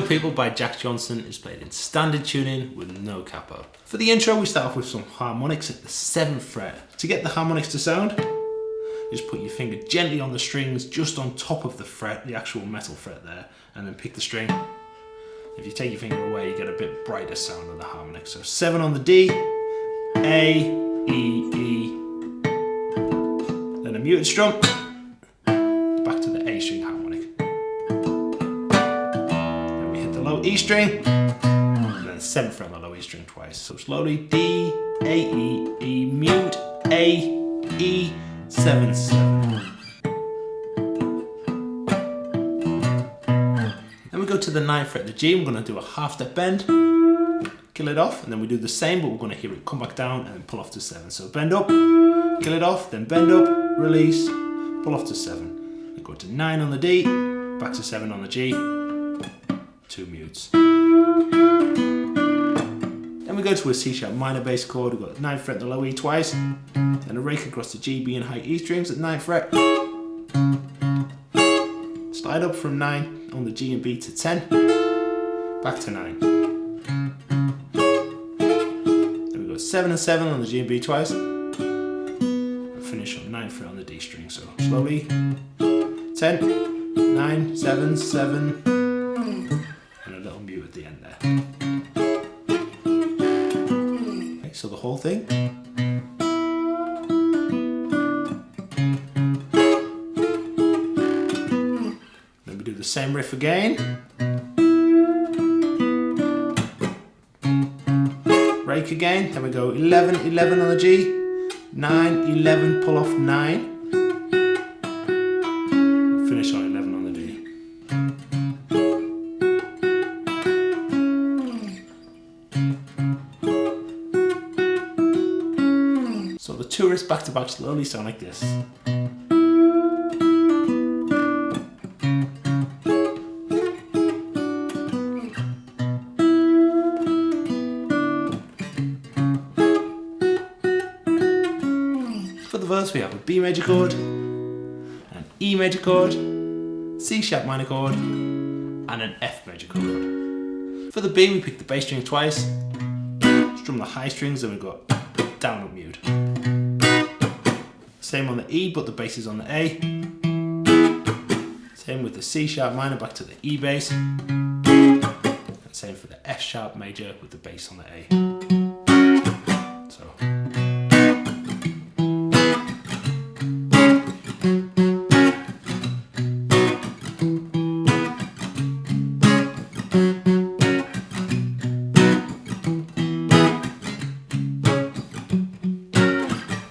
People by Jack Johnson is played in standard tuning with no capo. For the intro, we start off with some harmonics at the 7th fret. To get the harmonics to sound, you just put your finger gently on the strings just on top of the fret, the actual metal fret there, and then pick the string. If you take your finger away, you get a bit brighter sound on the harmonics. So 7 on the D, A, E, E, then a muted strum, back to the A string harmonic. Then we hit the low E string, and then 7th fret on the low E string twice. So slowly, D, A, E, E, mute, A, E, 7, 7. Then we go to the 9th fret, the G. We're going to do a half step bend, kill it off, and then we do the same, but we're going to hear it come back down and then pull off to 7. So bend up, kill it off, then bend up, release, pull off to 7. We go to 9 on the D, back to 7 on the G, 2 mutes. Then we go to a C sharp minor bass chord. We've got 9th fret, the low E twice, then a rake across the G, B and high E strings at 9th fret. Slide up from 9 on the G and B to 10, back to 9. Then we go 7 and 7 on the G and B twice, and finish on 9th fret on the D string. So slowly, 10, 9, 7, 7, and a little mute at the end there. Okay, so the whole thing. The same riff again. Rake again. Then we go 11, 11 on the G, 9, 11, pull off 9. Finish on 11 on the D. So the two riffs back to back slowly sound like this. For the verse we have a B major chord, an E major chord, C sharp minor chord, and an F major chord. For the B we pick the bass string twice, strum the high strings, and we've got down up mute. Same on the E, but the bass is on the A. Same with the C sharp minor back to the E bass. And same for the F sharp major with the bass on the A. So.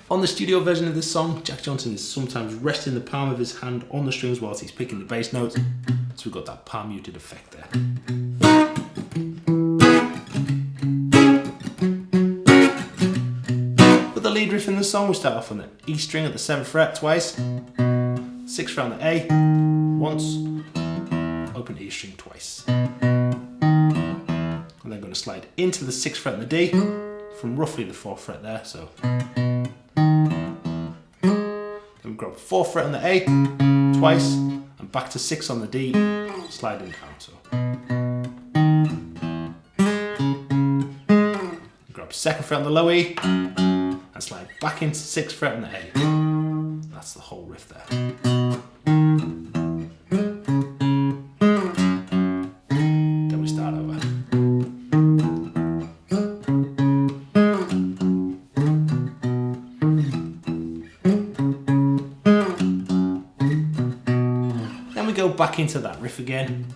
On the studio version of this song, Jack Johnson is sometimes resting the palm of his hand on the strings whilst he's picking the bass notes, so we've got that palm muted effect there. For the lead riff in the song, we start off on the E string at the 7th fret twice, 6th fret on the A once, open E string twice. And then going to slide into the 6th fret on the D from roughly the 4th fret there, so. Then we grab 4th fret on the A twice and back to 6 on the D, sliding down. So grab 2nd fret on the low E and slide back into 6th fret on the A. That's the whole riff there. Then we start over. Go back into that riff again.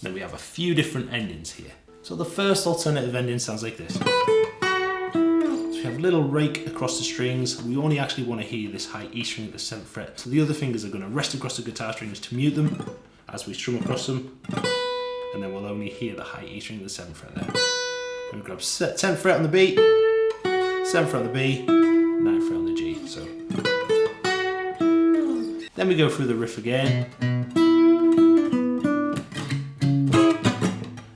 Then we have a few different endings here. So the first alternative ending sounds like this. So we have a little rake across the strings. We only actually want to hear this high E string at the 7th fret. So the other fingers are going to rest across the guitar strings to mute them as we strum across them. And then we'll only hear the high E string at the 7th fret there. Then we grab 10th fret on the B, 7th fret on the B, 9th fret on the G. So. Then we go through the riff again.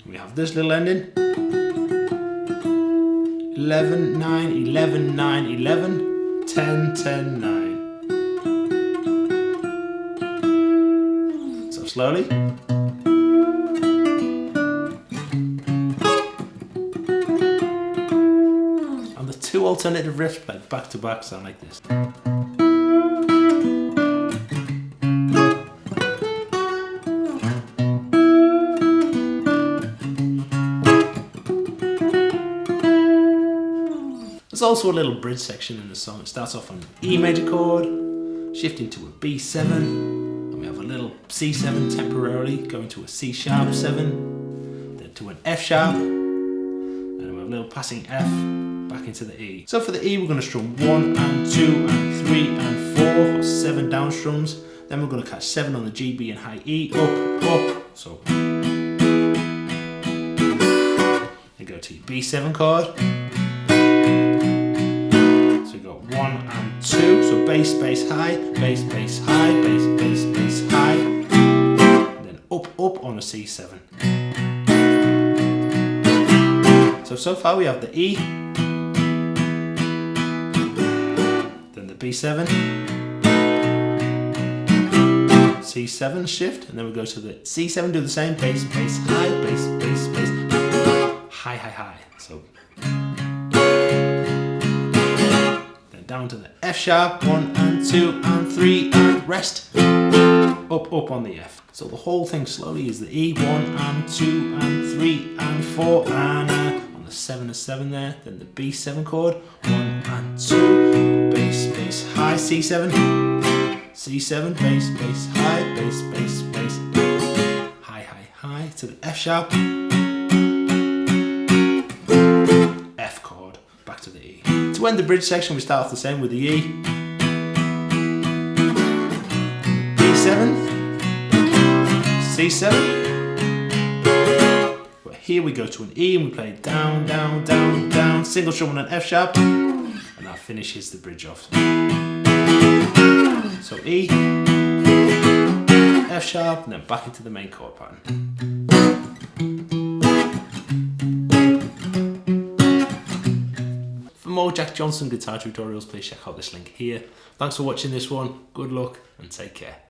We have this little ending. 11, 9, 11, 9, 11, 10, 10, 9. slowly. And the two alternative riffs played back to back sound like this. There's also a little bridge section in the song. It starts off on an E major chord, shifting to a B7, and we have a little C7 temporarily going to a C sharp 7, then to an F sharp, and then we have a little passing F back into the E. So for the E we're going to strum 1 and 2 and 3 and 4, or 7 down strums. Then we're going to catch 7 on the G, B and high E, up. So then go to your B7 chord. 1 and 2, so bass, bass, high, bass, bass, high, bass, bass, bass, high, and then up on a C7. So far we have the E, then the B7, C7 shift, and then we go to the C7, do the same, bass, bass, high, bass, bass, bass, high, high, high. So down to the F sharp, 1 and 2 and 3 and rest, up on the F. So the whole thing slowly is the E, 1 and 2 and 3 and 4 and on the 7 and 7 there, then the B7 chord, 1 and 2, bass, bass, high, C7, C7, bass, bass, high, bass, bass, bass, high, high, high, to the F sharp, F chord, back to the E. To end the bridge section we start off the same with the E, B7, C7, but here we go to an E and we play down, down, down, down, single strum on an F sharp, and that finishes the bridge off. So E, F sharp, and then back into the main chord pattern. For more Jack Johnson guitar tutorials, please check out this link here. Thanks for watching this one, good luck and take care.